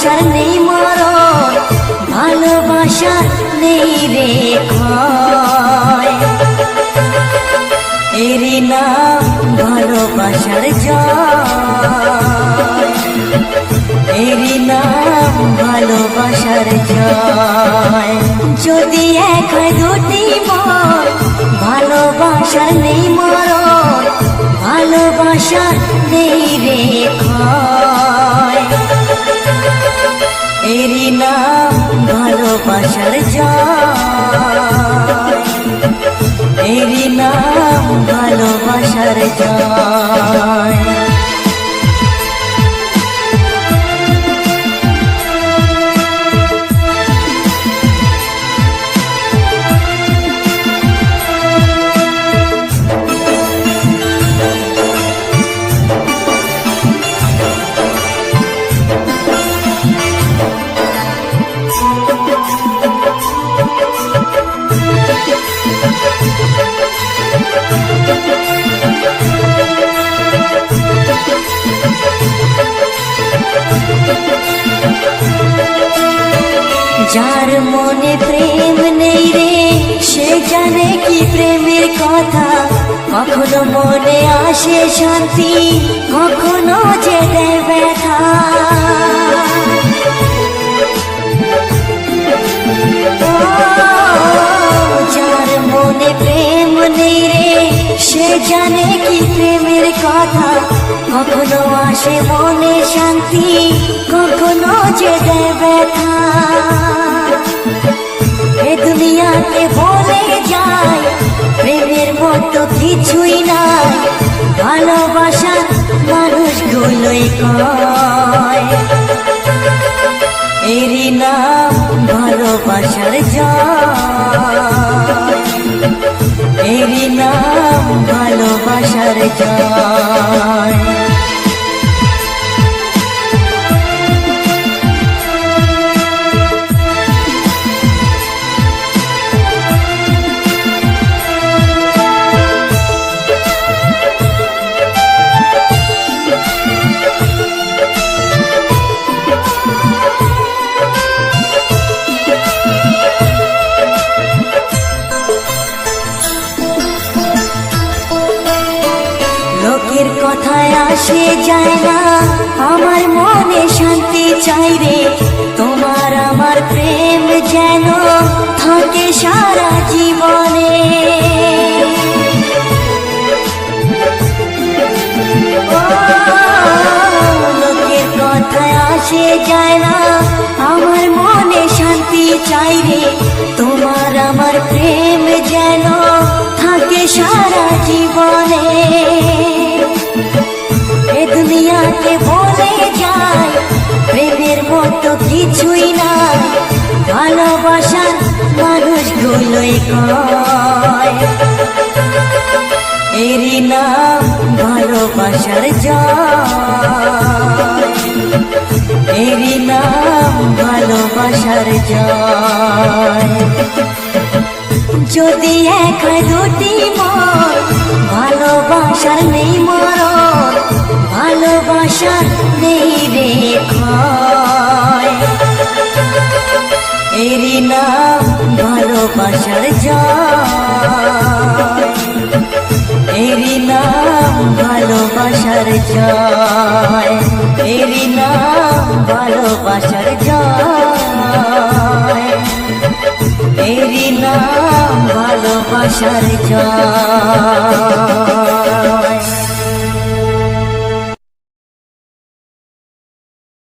ভালোবাসার নেই মরণ, ভালোবাসার নেই রে ক্ষয়। এরই নাম ভালোবাসার জয়, এরই নাম ভালোবাসার জয়। যদি এক হয় দুটি মন, ভালোবাসার নেই মরণ, ভালোবাসার নেই রে ক্ষয়। এরই নাম ভালোবাসার জয়, এরই নাম ভালোবাসার জয়। যার মনে প্রেম নেই রে, সে জানে কি প্রেমের কথা। কখনো মনে আসে শান্তি, কখনো যে দেয় ব্যথা। যার মনে প্রেম নেই রে, সে জানে কি প্রেমের কথা। কখনো আসে মনে শান্তি, কখনো যে দেয় ব্যথা। এ দুনিয়াতে বলে যায় প্রেমের মতো কিছুই নাই, ভালোবাসার মানুষগুলোই কয়। এরই নাম ভালোবাসার জয়, এরই নাম ভালোবাসার জয়। লোকের কথায় আসে যায় না, আমার মনে শান্তি চাই রে। তোমার আমার প্রেম যেন থাকে সারা জীবনে। লোকের কথায় আসে যায় না, আমার মনে শান্তি চাই রে। তোমার আমার প্রেম যেন থাকে সারা জীবনে। এ দুনিয়াতে বলে যায় প্রেমের মতো কিছুই নাই, ভালোবাসার মানুষগুলোই কয়। এরই নাম ভালোবাসার জয়, এরই নাম ভালোবাসার জয়। যদি এক হয় দুটি মন, ভালোবাসার নেই মরণ, ভালোবাসার নেই রে ক্ষয়। এরই নাম ভালোবাসার জয়, এরই নাম ভালোবাসার জয়, এরই নাম ভালোবাসার জয়, এরই নাম ভালোবাসার জয়।